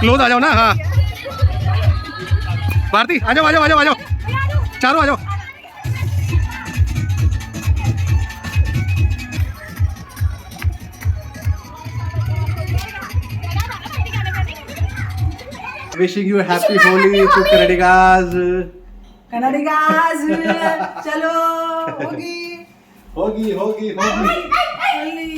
Close आ जाओ ना। हाँ भारती आ जाओ आ जाओ आ जाओ आ जाओ, चारों आ जाओ। Wishing you happy Holi to Kannadigas. कन्नडिगाज चलो होगी होगी होगी होगी। होली।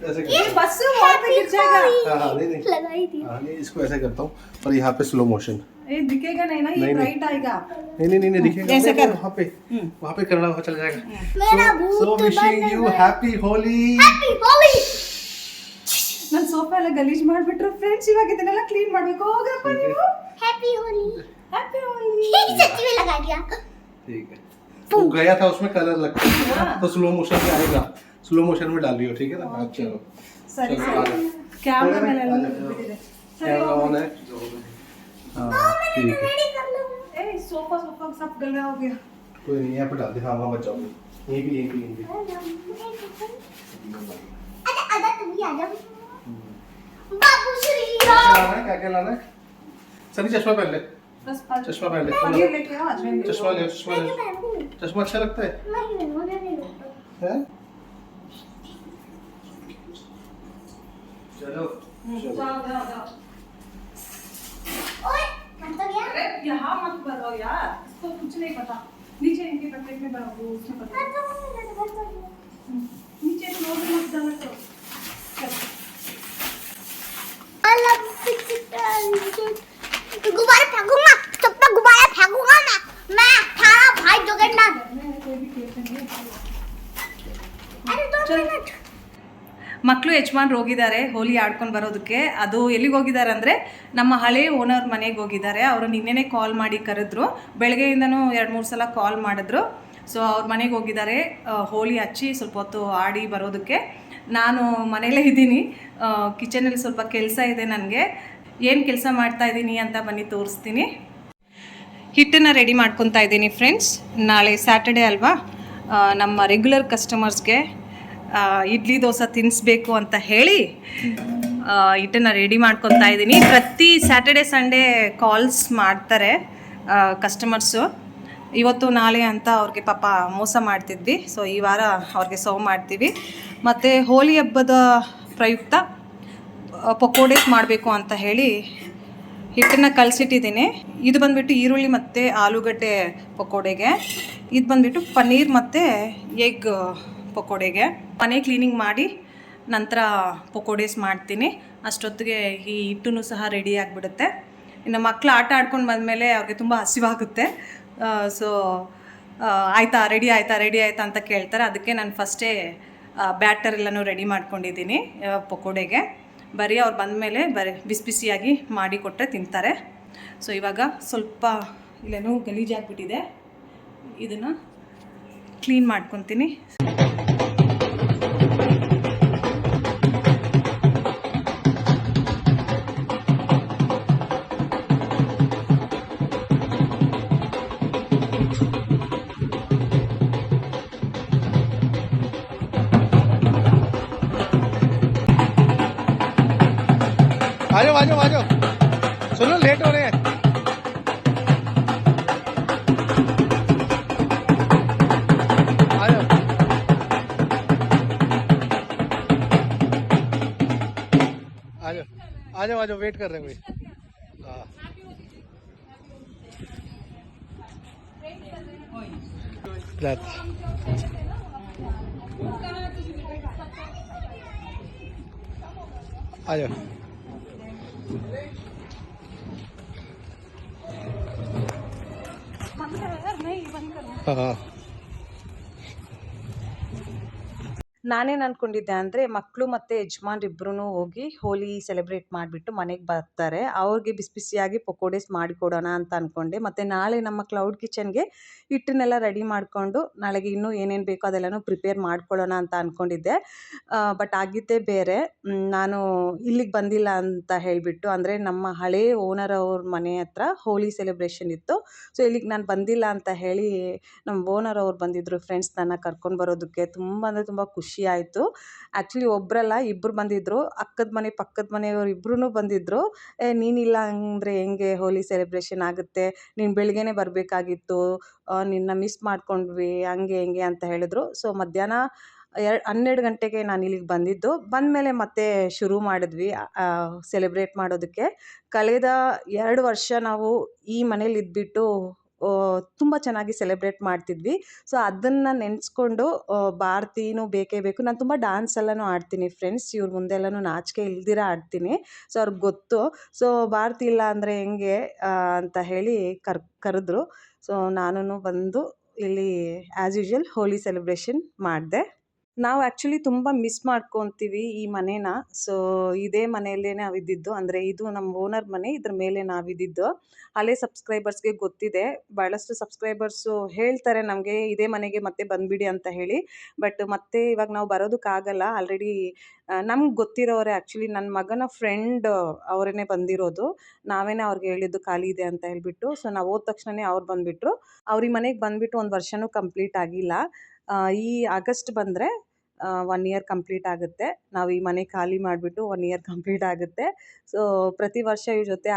ऐसे ये बस वॉल पे गिर जाएगा। हाँ हाँ नहीं नहीं लगाई थी। हाँ नहीं, इसको ऐसे करता हूँ और यहाँ पे स्लो मोशन। ये दिखेगा नहीं ना, ये नहीं, ब्राइट आएगा। नहीं नहीं नहीं दिखेगा। ऐसे कर। वहाँ पे करना, वहाँ चला जाएगा। मेरा भूत So wishing you happy Holi. Happy Holi. ನಾನು ಸೋಫಾ ಎಲ್ಲ ಗಲೀಜ್ ಮಾಡ್ಬಿಟ್ರು ಫ್ರೆಂಡ್ಸ್, ಇವಾಗ ಇದನ್ನೆಲ್ಲ ಕ್ಲೀನ್ ಮಾಡ್ಬೇಕು. ಹೋಗಪ್ಪ ನೀವು. हैप्पी होली। ಹ್ಯಾಪಿ ಹೋಲಿ. सच में लगा दिया। ठीक है। वो गया था उसमें कलर लगता है तो स्लो मोशन में आएगा, स्लो मोशन में डाल रही हो ठीक है ना। अच्छा ಸರಿ चलो, आ ಸರಿ. जाओ। ಕ್ಯಾಮ್ರಾ ಮೇಲೆ ಎಲ್ಲ आ जाओ। ಬಿಟ್ಟಿದೆ. ಸರಿ कैमरा ಹೋಗು. ऑन है। हाँ ठीक है रेडी कर लो। ए सोफा सोफा सब गला हो गया. कोई नहीं, यहाँ पे डाल दे। हाँ वहाँ बच जाओगे। यहीं भी यहीं भी यहीं भी। आजा आजा तुम भी आ जाओ। बाबू श्री क्या राम। लाना है, क्या क्या लाना है? सनी चश्मा पहन ले, बस पाँच चश्मा पहन ले। पनीर लेके आओ. अजवाइन ले चश्मा लो. ले, चश्मा ले। चश्मा अच्छा लगता है नहीं मुझे नहीं लगता। हैं? चलो जाओ जाओ जाओ. ओए हम तो गया। अरे यहाँ मत करो यार, इसको कुछ नहीं पता. नीचे इनके पैकेट में डालो, वो उसमें पता. नीचे फ्लोर में मत डाला करो. चलो. अलग गुब्बारे फेंकूंगा, सबका गुब्बारा फेंकूंगा मैं थारा भाई जगन्नाथ। कोई भी खेलते नहीं है. अरे 2 मिनट। ಮಕ್ಕಳು ಯಜಮಾನ್ರು ಹೋಗಿದ್ದಾರೆ ಹೋಲಿ ಆಡ್ಕೊಂಡು ಬರೋದಕ್ಕೆ. ಅದು ಎಲ್ಲಿಗೆ ಹೋಗಿದ್ದಾರೆ ಅಂದರೆ ನಮ್ಮ ಹಳೆ ಓನರ್ ಮನೆಗೆ ಹೋಗಿದ್ದಾರೆ. ಅವರು ನಿನ್ನೆನೇ ಕಾಲ್ ಮಾಡಿ ಕರೆದ್ರು, ಬೆಳಗ್ಗೆಯಿಂದನೂ 2-3 ಸಲ ಕಾಲ್ ಮಾಡಿದ್ರು. ಸೊ ಅವ್ರ ಮನೆಗೆ ಹೋಗಿದ್ದಾರೆ ಹೋಲಿ ಹಚ್ಚಿ ಸ್ವಲ್ಪ ಹೊತ್ತು ಆಡಿ ಬರೋದಕ್ಕೆ. ನಾನು ಮನೆಯಲ್ಲೇ ಇದ್ದೀನಿ, ಕಿಚನಲ್ಲಿ ಸ್ವಲ್ಪ ಕೆಲಸ ಇದೆ ನನಗೆ. ಏನು ಕೆಲಸ ಮಾಡ್ತಾ ಇದ್ದೀನಿ ಅಂತ ಬನ್ನಿ ತೋರಿಸ್ತೀನಿ. ಹಿಟ್ಟನ್ನು ರೆಡಿ ಮಾಡ್ಕೊತಾ ಇದ್ದೀನಿ ಫ್ರೆಂಡ್ಸ್. ನಾಳೆ ಸ್ಯಾಟರ್ಡೇ ಅಲ್ವಾ, ನಮ್ಮ ರೆಗ್ಯುಲರ್ ಕಸ್ಟಮರ್ಸ್ಗೆ ಇಡ್ಲಿ ದೋಸೆ ತಿನ್ನಿಸ್ಬೇಕು ಅಂತ ಹೇಳಿ ಹಿಟ್ಟನ್ನು ರೆಡಿ ಮಾಡ್ಕೊತಾ ಇದ್ದೀನಿ. ಪ್ರತಿ ಸ್ಯಾಟರ್ಡೆ ಸಂಡೇ ಕಾಲ್ಸ್ ಮಾಡ್ತಾರೆ ಕಸ್ಟಮರ್ಸು. ಇವತ್ತು ನಾಳೆ ಅಂತ ಅವ್ರಿಗೆ ಪಾಪ ಮೋಸ ಮಾಡ್ತಿದ್ವಿ. ಸೊ ಈ ವಾರ ಅವ್ರಿಗೆ ಸರ್ವ್ ಮಾಡ್ತೀವಿ. ಮತ್ತು ಹೋಲಿ ಹಬ್ಬದ ಪ್ರಯುಕ್ತ ಪಕೋಡೇಸ್ ಮಾಡಬೇಕು ಅಂತ ಹೇಳಿ ಹಿಟ್ಟನ್ನು ಕಲಸಿಟ್ಟಿದ್ದೀನಿ. ಇದು ಬಂದುಬಿಟ್ಟು ಈರುಳ್ಳಿ ಮತ್ತು ಆಲೂಗಡ್ಡೆ ಪಕೋಡೆಗೆ, ಇದು ಬಂದುಬಿಟ್ಟು ಪನ್ನೀರ್ ಮತ್ತು ಎಗ್ ಪಕೋಡೆಗೆ. ಮನೆ ಕ್ಲೀನಿಂಗ್ ಮಾಡಿ ನಂತರ ಪಕೋಡೇಸ್ ಮಾಡ್ತೀನಿ. ಅಷ್ಟೊತ್ತಿಗೆ ಈ ಹಿಟ್ಟೂ ಸಹ ರೆಡಿ ಆಗಿಬಿಡುತ್ತೆ. ಇನ್ನು ಮಕ್ಕಳು ಆಟ ಆಡ್ಕೊಂಡು ಬಂದಮೇಲೆ ಅವ್ರಿಗೆ ತುಂಬ ಹಸಿವಾಗುತ್ತೆ. ಸೊ ಆಯಿತಾ ರೆಡಿ ಆಯಿತಾ ಅಂತ ಕೇಳ್ತಾರೆ. ಅದಕ್ಕೆ ನಾನು ಫಸ್ಟೇ ಬ್ಯಾಟರ್ ಎಲ್ಲನೂ ರೆಡಿ ಮಾಡ್ಕೊಂಡಿದ್ದೀನಿ ಪಕೋಡೆಗೆ. ಬರೀ ಅವ್ರು ಬಂದಮೇಲೆ ಬಿಸಿ ಬಿಸಿಯಾಗಿ ಮಾಡಿ ಕೊಟ್ಟರೆ ತಿಂತಾರೆ. ಸೊ ಇವಾಗ ಸ್ವಲ್ಪ ಇಲ್ಲೇನೋ ಗಲೀಜಾಗಿಬಿಟ್ಟಿದೆ, ಇದನ್ನು ಕ್ಲೀನ್ ಮಾಡ್ಕೊತೀನಿ. आ जाओ आ जाओ आ जाओ, सुनो लेट हो रहे हैं। आ जाओ आ जाओ आ जाओ आ जाओ, वेट कर रहे हैं कोई। हाँ आ जाओ। हाँ ನಾನೇನು ಅಂದ್ಕೊಂಡಿದ್ದೆ ಅಂದರೆ ಮಕ್ಕಳು ಮತ್ತು ಯಜಮಾನ್ರಿಬ್ರು ಹೋಗಿ ಹೋಲಿ ಸೆಲೆಬ್ರೇಟ್ ಮಾಡಿಬಿಟ್ಟು ಮನೆಗೆ ಬರ್ತಾರೆ. ಅವ್ರಿಗೆ ಬಿಸಿ ಬಿಸಿಯಾಗಿ ಪಕೋಡೇಸ್ ಮಾಡಿಕೊಡೋಣ ಅಂತ ಅಂದ್ಕೊಂಡೆ. ಮತ್ತು ನಾಳೆ ನಮ್ಮ ಕ್ಲೌಡ್ ಕಿಚನ್ಗೆ ಹಿಟ್ಟನ್ನೆಲ್ಲ ರೆಡಿ ಮಾಡಿಕೊಂಡು ನಾಳೆಗೆ ಇನ್ನೂ ಏನೇನು ಬೇಕೋ ಅದೆಲ್ಲನೂ ಪ್ರಿಪೇರ್ ಮಾಡ್ಕೊಳ್ಳೋಣ ಅಂತ ಅಂದ್ಕೊಂಡಿದ್ದೆ. ಬಟ್ ಆಗಿದ್ದೇ ಬೇರೆ. ನಾನು ಇಲ್ಲಿಗೆ ಬಂದಿಲ್ಲ ಅಂತ ಹೇಳಿಬಿಟ್ಟು, ಅಂದರೆ ನಮ್ಮ ಹಳೇ ಓನರ್ ಅವ್ರ ಮನೆ ಹತ್ರ ಹೋಲಿ ಸೆಲೆಬ್ರೇಷನ್ ಇತ್ತು. ಸೊ ಇಲ್ಲಿಗೆ ನಾನು ಬಂದಿಲ್ಲ ಅಂತ ಹೇಳಿ ನಮ್ಮ ಓನರ್ ಅವ್ರು ಬಂದಿದ್ದರು ಫ್ರೆಂಡ್ಸ್ ನನ್ನ ಕರ್ಕೊಂಡು ಬರೋದಕ್ಕೆ. ತುಂಬ ಅಂದರೆ ತುಂಬ ಖುಷಿ ಖುಷಿ ಆಯಿತು. ಆ್ಯಕ್ಚುಲಿ ಒಬ್ಬರಲ್ಲ ಇಬ್ಬರು ಬಂದಿದ್ದರು, ಪಕ್ಕದ ಮನೆಯವರು ಇಬ್ಬರೂ ಬಂದಿದ್ದರು. ನೀನಿಲ್ಲ ಅಂದರೆ ಹೆಂಗೆ ಹೋಲಿ ಸೆಲೆಬ್ರೇಷನ್ ಆಗುತ್ತೆ, ನೀನು ಬೆಳಗ್ಗೆನೇ ಬರಬೇಕಾಗಿತ್ತು, ನಿನ್ನ ಮಿಸ್ ಮಾಡ್ಕೊಂಡ್ವಿ ಹಂಗೆ ಹಿಂಗೆ ಅಂತ ಹೇಳಿದ್ರು. ಸೊ ಮಧ್ಯಾಹ್ನ 12 ಗಂಟೆಗೆ ನಾನು ಇಲ್ಲಿಗೆ ಬಂದಿದ್ದು. ಬಂದಮೇಲೆ ಮತ್ತೆ ಶುರು ಮಾಡಿದ್ವಿ ಸೆಲೆಬ್ರೇಟ್ ಮಾಡೋದಕ್ಕೆ. ಕಳೆದ 2 ವರ್ಷ ನಾವು ಈ ಮನೇಲಿ ಇದ್ಬಿಟ್ಟು ತುಂಬ ಚೆನ್ನಾಗಿ ಸೆಲೆಬ್ರೇಟ್ ಮಾಡ್ತಿದ್ವಿ. ಸೊ ಅದನ್ನು ನೆನೆಸ್ಕೊಂಡು ಭಾರತೀನೂ ಬೇಕೇ ಬೇಕು. ನಾನು ತುಂಬ ಡ್ಯಾನ್ಸ್ ಎಲ್ಲನೂ ಆಡ್ತೀನಿ ಫ್ರೆಂಡ್ಸ್, ಇವ್ರ ಮುಂದೆಲ್ಲನೂ ನಾಚಿಕೆ ಇಲ್ದಿರ ಆಡ್ತೀನಿ. ಸೊ ಅವ್ರಿಗೆ ಗೊತ್ತು. ಸೊ ಭಾರತಿ ಇಲ್ಲ ಅಂದರೆ ಹೆಂಗೆ ಅಂತ ಹೇಳಿ ಕರೆದ್ರು. ಸೊ ನಾನು ಬಂದು ಇಲ್ಲಿ ಆ್ಯಸ್ ಯೂಶ್ವಲ್ ಹೋಲಿ ಸೆಲೆಬ್ರೇಷನ್ ಮಾಡಿದೆ. ನಾವು ಆ್ಯಕ್ಚುಲಿ ತುಂಬ ಮಿಸ್ ಮಾಡ್ಕೊತೀವಿ ಈ ಮನೇನ. ಸೊ ಇದೇ ಮನೆಯಲ್ಲೇ ನಾವಿದ್ದಿದ್ದು, ಅಂದರೆ ಇದು ನಮ್ಮ ಓನರ್ ಮನೆ, ಇದ್ರ ಮೇಲೆ ನಾವಿದ್ದಿದ್ದು. ಹಳೆ ಸಬ್ಸ್ಕ್ರೈಬರ್ಸ್ಗೆ ಗೊತ್ತಿದೆ, ಭಾಳಷ್ಟು ಸಬ್ಸ್ಕ್ರೈಬರ್ಸು ಹೇಳ್ತಾರೆ ನಮಗೆ ಇದೇ ಮನೆಗೆ ಮತ್ತೆ ಬಂದುಬಿಡಿ ಅಂತ ಹೇಳಿ. ಬಟ್ ಮತ್ತೆ ಇವಾಗ ನಾವು ಬರೋದಕ್ಕಾಗಲ್ಲ. ಆಲ್ರೆಡಿ ನಮ್ಗೆ ಗೊತ್ತಿರೋರೆ, ಆ್ಯಕ್ಚುಲಿ ನನ್ನ ಮಗನ ಫ್ರೆಂಡ್ ಅವರೇ ಬಂದಿರೋದು. ನಾವೇನೇ ಅವ್ರಿಗೆ ಹೇಳಿದ್ದು ಖಾಲಿ ಇದೆ ಅಂತ ಹೇಳಿಬಿಟ್ಟು. ಸೊ ನಾವು ಹೋದ ತಕ್ಷಣವೇ ಅವ್ರು ಬಂದುಬಿಟ್ರು. ಅವ್ರ ಈ ಮನೆಗೆ ಬಂದುಬಿಟ್ಟು 1 ವರ್ಷವೂ ಕಂಪ್ಲೀಟ್ ಆಗಿಲ್ಲ. ಈ ಆಗಸ್ಟ್ ಬಂದರೆ 1 ಇಯರ್ ಕಂಪ್ಲೀಟ್ ಆಗುತ್ತೆ. ನಾವು ಈ ಮನೆ ಖಾಲಿ ಮಾಡಿಬಿಟ್ಟು 1 ಇಯರ್ ಕಂಪ್ಲೀಟ್ ಆಗುತ್ತೆ. ಸೊ ಪ್ರತಿ ವರ್ಷ ಇವ್ರ ಜೊತೆ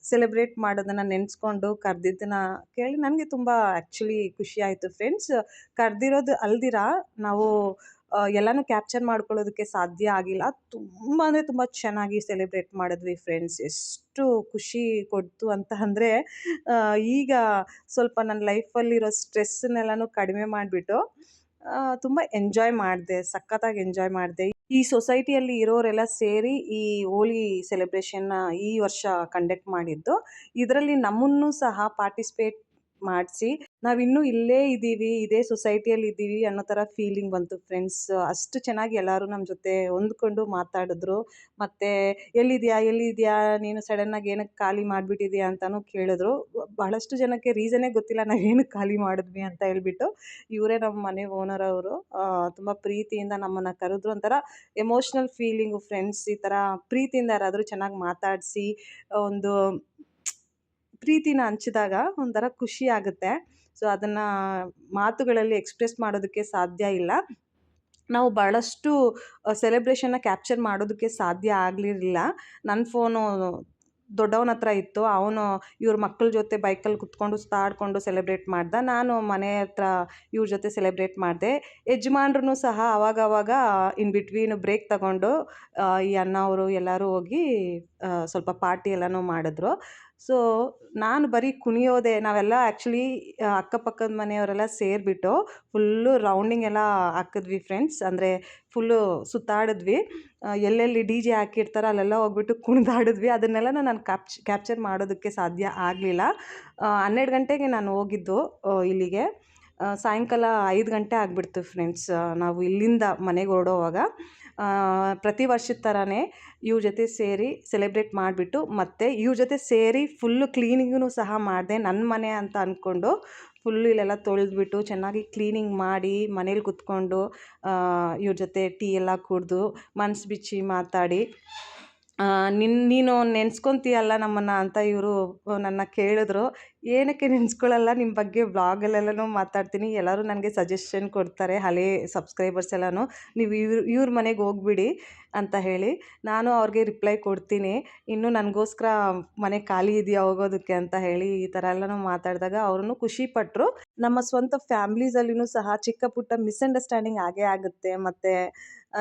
ಸೆಲೆಬ್ರೇಟ್ ಮಾಡೋದನ್ನು ನೆನೆಸ್ಕೊಂಡು ಕರೆದಿದ್ದನ್ನು ಕೇಳಿ ನನಗೆ ತುಂಬ ಆ್ಯಕ್ಚುಲಿ ಖುಷಿ ಆಯಿತು ಫ್ರೆಂಡ್ಸ್. ಕರೆದಿರೋದು ಅಲ್ದಿರ ನಾವು ಎಲ್ಲನೂ ಕ್ಯಾಪ್ಚರ್ ಮಾಡ್ಕೊಳ್ಳೋದಕ್ಕೆ ಸಾಧ್ಯ ಆಗಿಲ್ಲ. ತುಂಬ ಅಂದರೆ ತುಂಬ ಚೆನ್ನಾಗಿ ಸೆಲೆಬ್ರೇಟ್ ಮಾಡಿದ್ವಿ ಫ್ರೆಂಡ್ಸ್. ಎಷ್ಟು ಖುಷಿ ಕೊಡ್ತು ಅಂತ ಅಂದರೆ, ಈಗ ಸ್ವಲ್ಪ ನನ್ನ ಲೈಫಲ್ಲಿರೋ ಸ್ಟ್ರೆಸ್ಸನ್ನೆಲ್ಲನೂ ಕಡಿಮೆ ಮಾಡಿಬಿಟ್ಟು ತುಂಬ ಎಂಜಾಯ್ ಮಾಡಿದೆ, ಸಖತ್ತಾಗಿ ಎಂಜಾಯ್ ಮಾಡಿದೆ. ಈ ಸೊಸೈಟಿಯಲ್ಲಿ ಇರೋರೆಲ್ಲ ಸೇರಿ ಈ ಹೋಲಿ ಸೆಲೆಬ್ರೇಷನ್ನ ಈ ವರ್ಷ ಕಂಡಕ್ಟ್ ಮಾಡಿದ್ದು. ಇದರಲ್ಲಿ ನಮ್ಮನ್ನು ಸಹ ಪಾರ್ಟಿಸಿಪೇಟ್ ಮಾಡಿಸಿ ನಾವಿನ್ನೂ ಇಲ್ಲೇ ಇದ್ದೀವಿ, ಇದೇ ಸೊಸೈಟಿಯಲ್ಲಿ ಇದ್ದೀವಿ ಅನ್ನೋ ಥರ ಫೀಲಿಂಗ್ ಬಂತು ಫ್ರೆಂಡ್ಸ್. ಅಷ್ಟು ಚೆನ್ನಾಗಿ ಎಲ್ಲರೂ ನಮ್ಮ ಜೊತೆ ಹೊಂದ್ಕೊಂಡು ಮಾತಾಡಿದ್ರು. ಮತ್ತು ಎಲ್ಲಿದೆಯಾ ನೀನು ಸಡನ್ನಾಗಿ ಏನಕ್ಕೆ ಖಾಲಿ ಮಾಡಿಬಿಟ್ಟಿದೆಯಾ ಅಂತಲೂ ಕೇಳಿದ್ರು. ಬಹಳಷ್ಟು ಜನಕ್ಕೆ ರೀಸನ್ನೇ ಗೊತ್ತಿಲ್ಲ ನಾವು ಏನಕ್ಕೆ ಖಾಲಿ ಮಾಡಿದ್ವಿ ಅಂತ ಹೇಳ್ಬಿಟ್ಟು. ಇವರೇ ನಮ್ಮ ಮನೆ ಓನರ್ ಅವರು. ತುಂಬ ಪ್ರೀತಿಯಿಂದ ನಮ್ಮನ್ನು ಕರೆದ್ರು. ಒಂಥರ ಎಮೋಷ್ನಲ್ ಫೀಲಿಂಗು ಫ್ರೆಂಡ್ಸ್. ಈ ಥರ ಪ್ರೀತಿಯಿಂದ ಯಾರಾದರೂ ಚೆನ್ನಾಗಿ ಮಾತಾಡಿಸಿ ಒಂದು ಪ್ರೀತಿನ ಹಂಚಿದಾಗ ಒಂಥರ ಖುಷಿ ಆಗುತ್ತೆ. ಸೊ ಅದನ್ನು ಮಾತುಗಳಲ್ಲಿ ಎಕ್ಸ್ಪ್ರೆಸ್ ಮಾಡೋದಕ್ಕೆ ಸಾಧ್ಯ ಇಲ್ಲ. ನಾವು ಭಾಳಷ್ಟು ಸೆಲೆಬ್ರೇಷನ್ನ ಕ್ಯಾಪ್ಚರ್ ಮಾಡೋದಕ್ಕೆ ಸಾಧ್ಯ ಆಗಲಿರಲಿಲ್ಲ. ನನ್ನ ಫೋನು ದೊಡ್ಡವನ ಹತ್ರ ಇತ್ತು. ಅವನು ಇವ್ರ ಮಕ್ಕಳ ಜೊತೆ ಬೈಕಲ್ಲಿ ಕುತ್ಕೊಂಡು ಸುತ್ತಾಡಿಕೊಂಡು ಸೆಲೆಬ್ರೇಟ್ ಮಾಡ್ದ. ನಾನು ಮನೆ ಹತ್ರ ಇವ್ರ ಜೊತೆ ಸೆಲೆಬ್ರೇಟ್ ಮಾಡಿದೆ. ಯಜಮಾನ್ರೂ ಸಹ ಆವಾಗವಾಗ ಇನ್ ಬಿಟ್ವೀನ್ ಬ್ರೇಕ್ ತಗೊಂಡು ಈ ಅಣ್ಣ ಅವರು ಎಲ್ಲರೂ ಹೋಗಿ ಸ್ವಲ್ಪ ಪಾರ್ಟಿ ಎಲ್ಲನೂ ಮಾಡಿದ್ರು. ಸೊ ನಾನು ಬರೀ ಕುಣಿಯೋದೆ. ನಾವೆಲ್ಲ ಆ್ಯಕ್ಚುಲಿ ಅಕ್ಕಪಕ್ಕದ ಮನೆಯವರೆಲ್ಲ ಸೇರಿಬಿಟ್ಟು ಫುಲ್ಲು ರೌಂಡಿಂಗ್ ಎಲ್ಲ ಹಾಕಿದ್ವಿ ಫ್ರೆಂಡ್ಸ್. ಅಂದರೆ ಫುಲ್ಲು ಸುತ್ತಾಡಿದ್ವಿ. ಎಲ್ಲೆಲ್ಲಿ DJ ಹಾಕಿರ್ತಾರೋ ಅಲ್ಲೆಲ್ಲ ಹೋಗ್ಬಿಟ್ಟು ಕುಣಿದಾಡಿದ್ವಿ. ಅದನ್ನೆಲ್ಲ ನಾನು ಕ್ಯಾಪ್ಚರ್ ಮಾಡೋದಕ್ಕೆ ಸಾಧ್ಯ ಆಗಲಿಲ್ಲ. 12 ಗಂಟೆಗೆ ನಾನು ಹೋಗಿದ್ದು ಇಲ್ಲಿಗೆ. ಸಾಯಂಕಾಲ 5 ಗಂಟೆ ಆಗಿಬಿಡ್ತು ಫ್ರೆಂಡ್ಸ್ ನಾವು ಇಲ್ಲಿಂದ ಮನೆಗೆ ಹೊರಡೋವಾಗ. ಪ್ರತಿ ವರ್ಷದ ಥರನೇ ಇವ್ರ ಜೊತೆ ಸೇರಿ ಸೆಲೆಬ್ರೇಟ್ ಮಾಡಿಬಿಟ್ಟು ಮತ್ತು ಇವ್ರ ಜೊತೆ ಸೇರಿ ಫುಲ್ಲು ಕ್ಲೀನಿಂಗೂ ಸಹ ಮಾಡಿದೆ. ನನ್ನ ಮನೆ ಅಂತ ಅಂದ್ಕೊಂಡು ಫುಲ್ಲು ಇಲ್ಲೆಲ್ಲ ತೊಳೆದ್ಬಿಟ್ಟು ಚೆನ್ನಾಗಿ ಕ್ಲೀನಿಂಗ್ ಮಾಡಿ ಮನೇಲಿ ಕುತ್ಕೊಂಡು ಇವ್ರ ಜೊತೆ ಟೀ ಎಲ್ಲ ಕುಡಿದು ಮನಸ್ಸು ಬಿಚ್ಚಿ ಮಾತಾಡಿ, ನೀನು ನೆನೆಸ್ಕೊತೀಯಲ್ಲ ನಮ್ಮನ್ನು ಅಂತ ಇವರು ನನ್ನ ಕೇಳಿದ್ರು. ಏನಕ್ಕೆ ನೆನೆಸ್ಕೊಳ್ಳಲ್ಲ, ನಿಮ್ಮ ಬಗ್ಗೆ ವ್ಲಾಗಲ್ಲೆಲ್ಲನೂ ಮಾತಾಡ್ತೀನಿ. ಎಲ್ಲರೂ ನನಗೆ ಸಜೆಷನ್ ಕೊಡ್ತಾರೆ, ಹಳೆ ಸಬ್ಸ್ಕ್ರೈಬರ್ಸ್ ಎಲ್ಲನೂ, ನೀವು ಇವ್ರ ಮನೆಗೆ ಹೋಗ್ಬಿಡಿ ಅಂತ ಹೇಳಿ. ನಾನು ಅವ್ರಿಗೆ ರಿಪ್ಲೈ ಕೊಡ್ತೀನಿ, ಇನ್ನೂ ನನಗೋಸ್ಕರ ಮನೆ ಖಾಲಿ ಇದೆಯಾ ಹೋಗೋದಕ್ಕೆ ಅಂತ ಹೇಳಿ. ಈ ಥರ ಎಲ್ಲನೂ ಮಾತಾಡಿದಾಗ ಅವ್ರೂ ಖುಷಿಪಟ್ಟರು. ನಮ್ಮ ಸ್ವಂತ ಫ್ಯಾಮ್ಲೀಸಲ್ಲಿನೂ ಸಹ ಚಿಕ್ಕ ಪುಟ್ಟ ಮಿಸ್ಅಂಡರ್ಸ್ಟ್ಯಾಂಡಿಂಗ್ ಆಗೇ ಆಗುತ್ತೆ, ಮತ್ತು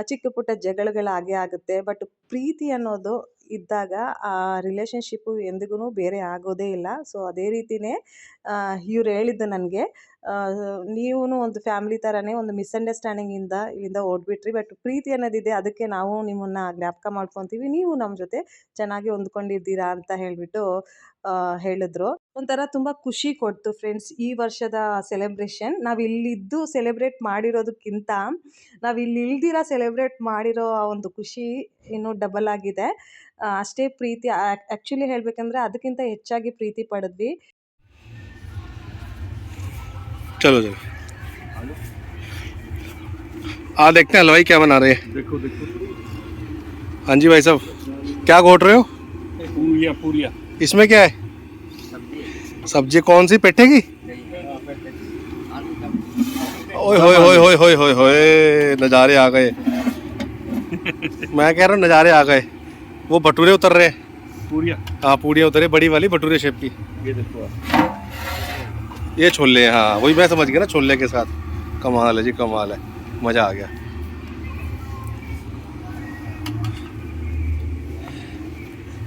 ಚಿಕ್ಕ ಪುಟ್ಟ ಜಗಳಗಳಾಗೇ ಆಗುತ್ತೆ. ಬಟ್ ಪ್ರೀತಿ ಅನ್ನೋದು ಇದ್ದಾಗ ಆ ರಿಲೇಷನ್ಶಿಪ್ಪು ಎಂದಿಗೂ ಬೇರೆ ಆಗೋದೇ ಇಲ್ಲ. ಸೊ ಅದೇ ರೀತಿಯೇ ಇವ್ರು ಹೇಳಿದ್ದು ನನಗೆ, ನೀವೂ ಒಂದು ಫ್ಯಾಮ್ಲಿ ಥರನೇ ಒಂದು ಮಿಸ್ಅಂಡರ್ಸ್ಟ್ಯಾಂಡಿಂಗಿಂದ ಇಲ್ಲಿಂದ ಓಡ್ಬಿಟ್ರಿ, ಬಟ್ ಪ್ರೀತಿ ಅನ್ನೋದಿದೆ, ಅದಕ್ಕೆ ನಾವು ನಿಮ್ಮನ್ನು ಜ್ಞಾಪಕ ಮಾಡ್ಕೊತೀವಿ, ನೀವು ನಮ್ಮ ಜೊತೆ ಚೆನ್ನಾಗಿ ಹೊಂದ್ಕೊಂಡಿದ್ದೀರಾ ಅಂತ ಹೇಳಿಬಿಟ್ಟು ಹೇಳಿದ್ರು. ಒಂಥರ ತುಂಬ ಖುಷಿ ಕೊಡ್ತು ಫ್ರೆಂಡ್ಸ್ ಈ ವರ್ಷದ ಸೆಲೆಬ್ರೇಷನ್. ನಾವು ಇಲ್ಲಿದ್ದು ಸೆಲೆಬ್ರೇಟ್ ಮಾಡಿರೋದಕ್ಕಿಂತ ನಾವು ಇಲ್ಲಿ ಇಲ್ದಿರ ಸೆಲೆಬ್ರೇಟ್ ಮಾಡಿರೋ ಆ ಒಂದು ಖುಷಿ ಇನ್ನೂ ಡಬಲ್ ಆಗಿದೆ. ಅಷ್ಟೇ ಪ್ರೀತಿ. ಆ್ಯಕ್ಚುಲಿ ಹೇಳಬೇಕಂದ್ರೆ ಅದಕ್ಕಿಂತ ಹೆಚ್ಚಾಗಿ ಪ್ರೀತಿ ಪಡೆದ್ವಿ. चलो चलो देखते हैं हलवाई क्या बना रहे हैं. देखो हाँ जी भाई साहब, क्या घोट रहे हो? पूरिया इसमें क्या है? सब्जी कौन सी? पेठे की? ओए होए होए होए होए होए होए नज़ारे आ गए मैं कह रहा हूँ नज़ारे आ गए वो भटूरे उतर रहे हैं पूरिया हाँ पूड़ियाँ उतरे बड़ी वाली भटूरे शेप की ये देखो आप ये छोले हैं हाँ वही मैं समझ गया ना छोले के साथ कमाल है जी कमाल है मज़ा आ गया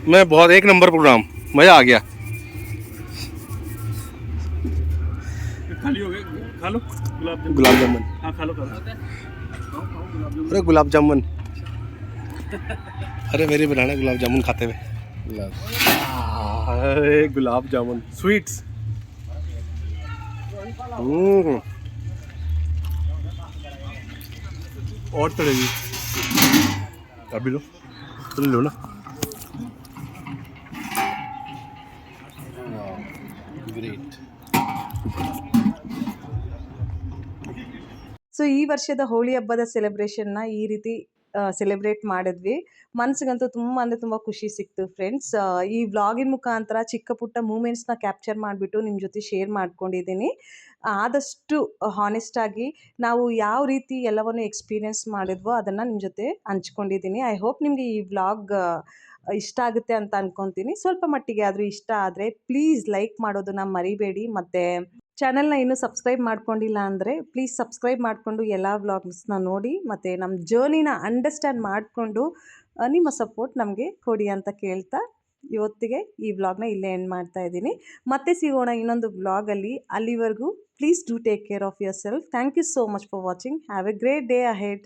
मैं बहुत एक नंबर प्रोग्राम मज़ा आ गया खाली हो गए खा लो गुलाब जामुन हाँ खा लो अरे गुलाब जामुन अरे मेरी बनाना गुलाब जामुन खाते हुए अरे गुलाब जामुन स्वीट्स और चलेगी अभी लो तुम लो ना ग्रेट ಸೊ ಈ ವರ್ಷದ ಹೋಳಿ ಹಬ್ಬದ ಸೆಲೆಬ್ರೇಷನ್ನ ಈ ರೀತಿ ಸೆಲೆಬ್ರೇಟ್ ಮಾಡಿದ್ವಿ. ಮನಸ್ಸಿಗಂತೂ ತುಂಬ ಅಂದರೆ ತುಂಬ ಖುಷಿ ಸಿಕ್ತು ಫ್ರೆಂಡ್ಸ್. ಈ ವ್ಲಾಗಿನ ಮುಖಾಂತರ ಚಿಕ್ಕ ಪುಟ್ಟ ಮೂಮೆಂಟ್ಸ್ನ ಕ್ಯಾಪ್ಚರ್ ಮಾಡಿಬಿಟ್ಟು ನಿಮ್ಮ ಜೊತೆ ಶೇರ್ ಮಾಡ್ಕೊಂಡಿದ್ದೀನಿ. ಆದಷ್ಟು ಹಾನೆಸ್ಟಾಗಿ ನಾವು ಯಾವ ರೀತಿ ಎಲ್ಲವನ್ನು ಎಕ್ಸ್ಪೀರಿಯೆನ್ಸ್ ಮಾಡಿದ್ವೋ ಅದನ್ನು ನಿಮ್ಮ ಜೊತೆ ಹಂಚ್ಕೊಂಡಿದ್ದೀನಿ. ಐ ಹೋಪ್ ನಿಮಗೆ ಈ ವ್ಲಾಗ್ ಇಷ್ಟ ಆಗುತ್ತೆ ಅಂತ ಅಂದ್ಕೊತೀನಿ. ಸ್ವಲ್ಪ ಮಟ್ಟಿಗೆ ಆದರೂ ಇಷ್ಟ ಆದರೆ ಪ್ಲೀಸ್ ಲೈಕ್ ಮಾಡೋದನ್ನು ಮರಿಬೇಡಿ. ಮತ್ತು ಚಾನಲ್ನ ಇನ್ನೂ ಸಬ್ಸ್ಕ್ರೈಬ್ ಮಾಡ್ಕೊಂಡಿಲ್ಲ ಅಂದರೆ ಪ್ಲೀಸ್ ಸಬ್ಸ್ಕ್ರೈಬ್ ಮಾಡಿಕೊಂಡು ಎಲ್ಲ ವ್ಲಾಗ್ಸ್ನ ನೋಡಿ ಮತ್ತು ನಮ್ಮ ಜರ್ನಿನ ಅಂಡರ್ಸ್ಟ್ಯಾಂಡ್ ಮಾಡಿಕೊಂಡು ನಿಮ್ಮ ಸಪೋರ್ಟ್ ನಮಗೆ ಕೊಡಿ ಅಂತ ಕೇಳ್ತಾ ಇವತ್ತಿಗೆ ಈ ವ್ಲಾಗ್ನ ಇಲ್ಲೇ ಎಂಡ್ ಮಾಡ್ತಾ ಇದ್ದೀನಿ. ಮತ್ತೆ ಸಿಗೋಣ ಇನ್ನೊಂದು ವ್ಲಾಗಲ್ಲಿ. ಅಲ್ಲಿವರೆಗೂ please do take care of yourself. Thank you so much for watching. Have a great day ahead.